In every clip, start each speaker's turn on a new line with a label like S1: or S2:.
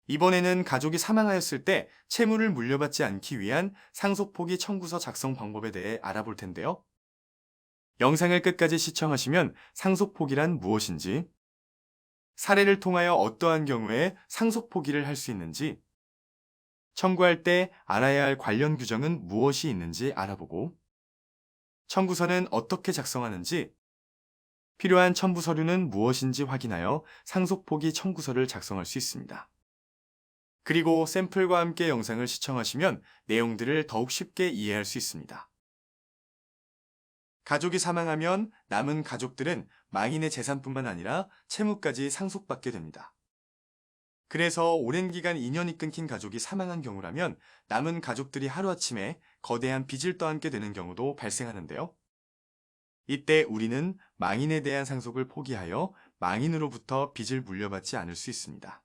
S1: 이번에는 가족이 사망하였을 때 채무를 물려받지 않기 위한 상속포기 청구서 작성 방법에 대해 알아볼 텐데요. 영상을 끝까지 시청하시면 상속포기란 무엇인지, 사례를 통하여 어떠한 경우에 상속포기를 할 수 있는지, 청구할 때 알아야 할 관련 규정은 무엇이 있는지 알아보고, 청구서는 어떻게 작성하는지, 필요한 첨부 서류는 무엇인지 확인하여 상속포기 청구서를 작성할 수 있습니다. 그리고 샘플과 함께 영상을 시청하시면 내용들을 더욱 쉽게 이해할 수 있습니다. 가족이 사망하면 남은 가족들은 망인의 재산뿐만 아니라 채무까지 상속받게 됩니다. 그래서 오랜 기간 인연이 끊긴 가족이 사망한 경우라면 남은 가족들이 하루아침에 거대한 빚을 떠안게 되는 경우도 발생하는데요. 이때 우리는 망인에 대한 상속을 포기하여 망인으로부터 빚을 물려받지 않을 수 있습니다.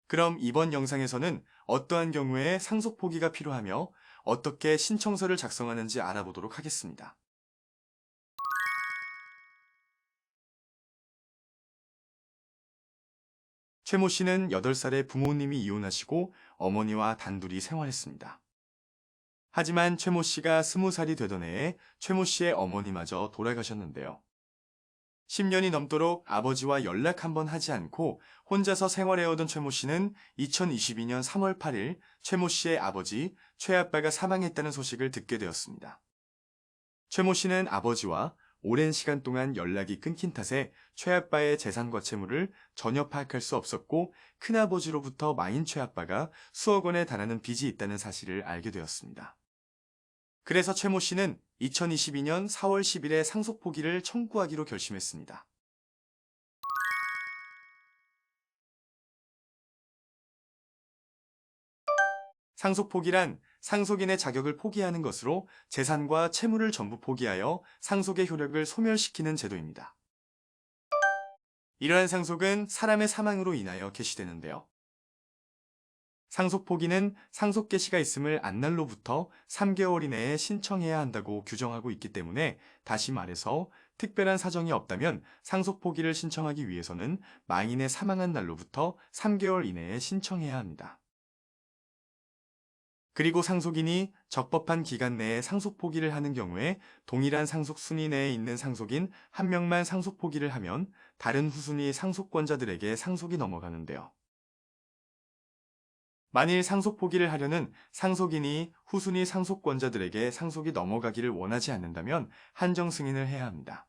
S1: 그럼 이번 영상에서는 어떠한 경우에 상속 포기가 필요하며 어떻게 신청서를 작성하는지 알아보도록 하겠습니다. 최모 씨는 8살에 부모님이 이혼하시고 어머니와 단둘이 생활했습니다. 하지만 최모 씨가 20살이 되던 해에 최모 씨의 어머니마저 돌아가셨는데요. 10년이 넘도록 아버지와 연락 한번 하지 않고 혼자서 생활해오던 최모 씨는 2022년 3월 8일 최모 씨의 아버지 최아빠가 사망했다는 소식을 듣게 되었습니다. 최모 씨는 아버지와 오랜 시간 동안 연락이 끊긴 탓에 최아빠의 재산과 채무를 전혀 파악할 수 없었고 큰아버지로부터 망인 최아빠가 수억 원에 달하는 빚이 있다는 사실을 알게 되었습니다. 그래서 최모 씨는 2022년 4월 10일에 상속 포기를 청구하기로 결심했습니다. 상속 포기란 상속인의 자격을 포기하는 것으로 재산과 채무를 전부 포기하여 상속의 효력을 소멸시키는 제도입니다. 이러한 상속은 사람의 사망으로 인하여 개시되는데요. 상속 포기는 상속 개시가 있음을 안 날로부터 3개월 이내에 신청해야 한다고 규정하고 있기 때문에 다시 말해서 특별한 사정이 없다면 상속 포기를 신청하기 위해서는 망인의 사망한 날로부터 3개월 이내에 신청해야 합니다. 그리고 상속인이 적법한 기간 내에 상속 포기를 하는 경우에 동일한 상속 순위 내에 있는 상속인 한 명만 상속 포기를 하면 다른 후순위 상속권자들에게 상속이 넘어가는데요. 만일 상속 포기를 하려는 상속인이 후순위 상속권자들에게 상속이 넘어가기를 원하지 않는다면 한정 승인을 해야 합니다.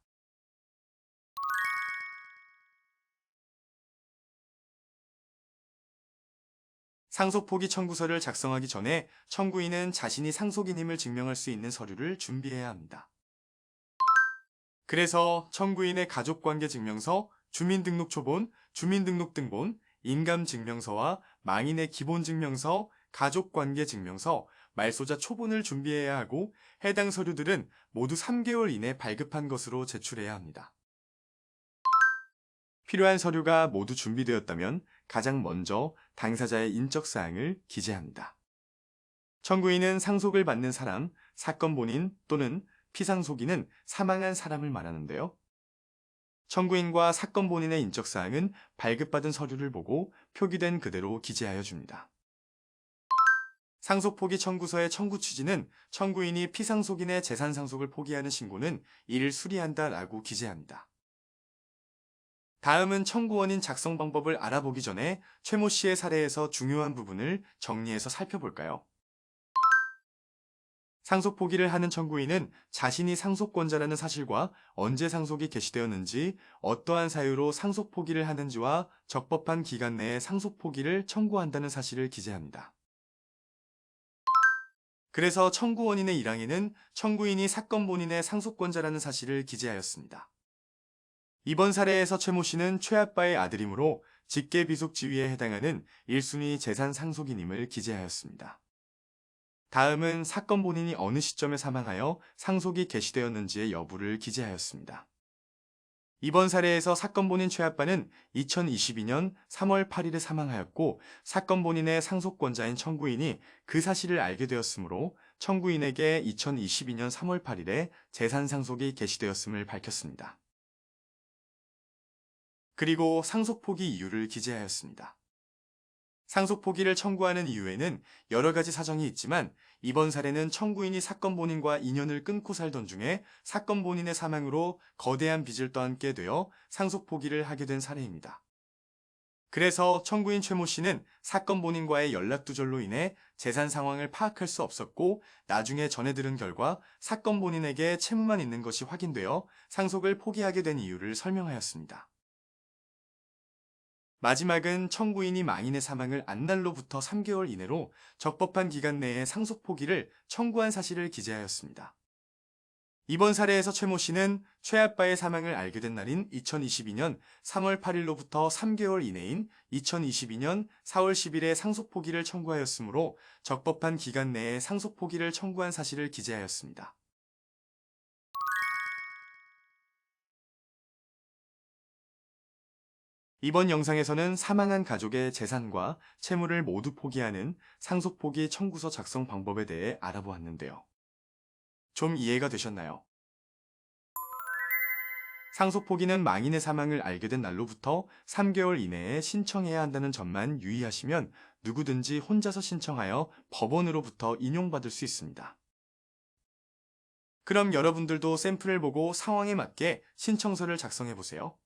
S1: 상속 포기 청구서를 작성하기 전에 청구인은 자신이 상속인임을 증명할 수 있는 서류를 준비해야 합니다. 그래서 청구인의 가족관계증명서, 주민등록초본, 주민등록등본, 인감증명서와 망인의 기본증명서, 가족관계증명서, 말소자 초본을 준비해야 하고 해당 서류들은 모두 3개월 이내 발급한 것으로 제출해야 합니다. 필요한 서류가 모두 준비되었다면 가장 먼저 당사자의 인적사항을 기재합니다. 청구인은 상속을 받는 사람, 사건 본인 또는 피상속인은 사망한 사람을 말하는데요. 청구인과 사건 본인의 인적사항은 발급받은 서류를 보고 표기된 그대로 기재하여 줍니다. 상속포기 청구서의 청구 취지는 청구인이 피상속인의 재산 상속을 포기하는 신고는 이를 수리한다라고 기재합니다. 다음은 청구원인 작성 방법을 알아보기 전에 최모 씨의 사례에서 중요한 부분을 정리해서 살펴볼까요? 상속 포기를 하는 청구인은 자신이 상속권자라는 사실과 언제 상속이 개시되었는지, 어떠한 사유로 상속 포기를 하는지와 적법한 기간 내에 상속 포기를 청구한다는 사실을 기재합니다. 그래서 청구원인의 1항에는 청구인이 사건 본인의 상속권자라는 사실을 기재하였습니다. 이번 사례에서 최모 씨는 최아빠의 아들이므로 직계비속지위에 해당하는 1순위 재산 상속인임을 기재하였습니다. 다음은 사건 본인이 어느 시점에 사망하여 상속이 개시되었는지의 여부를 기재하였습니다. 이번 사례에서 사건 본인 최아빠는 2022년 3월 8일에 사망하였고 사건 본인의 상속권자인 청구인이 그 사실을 알게 되었으므로 청구인에게 2022년 3월 8일에 재산 상속이 개시되었음을 밝혔습니다. 그리고 상속 포기 이유를 기재하였습니다. 상속 포기를 청구하는 이유에는 여러 가지 사정이 있지만 이번 사례는 청구인이 사건 본인과 인연을 끊고 살던 중에 사건 본인의 사망으로 거대한 빚을 떠안게 되어 상속 포기를 하게 된 사례입니다. 그래서 청구인 최모 씨는 사건 본인과의 연락 두절로 인해 재산 상황을 파악할 수 없었고 나중에 전해 들은 결과 사건 본인에게 채무만 있는 것이 확인되어 상속을 포기하게 된 이유를 설명하였습니다. 마지막은 청구인이 망인의 사망을 안 날로부터 3개월 이내로 적법한 기간 내에 상속 포기를 청구한 사실을 기재하였습니다. 이번 사례에서 최모 씨는 최아빠의 사망을 알게 된 날인 2022년 3월 8일로부터 3개월 이내인 2022년 4월 10일에 상속 포기를 청구하였으므로 적법한 기간 내에 상속 포기를 청구한 사실을 기재하였습니다. 이번 영상에서는 사망한 가족의 재산과 채무를 모두 포기하는 상속 포기 청구서 작성 방법에 대해 알아보았는데요. 좀 이해가 되셨나요? 상속 포기는 망인의 사망을 알게 된 날로부터 3개월 이내에 신청해야 한다는 점만 유의하시면 누구든지 혼자서 신청하여 법원으로부터 인용받을 수 있습니다. 그럼 여러분들도 샘플을 보고 상황에 맞게 신청서를 작성해 보세요.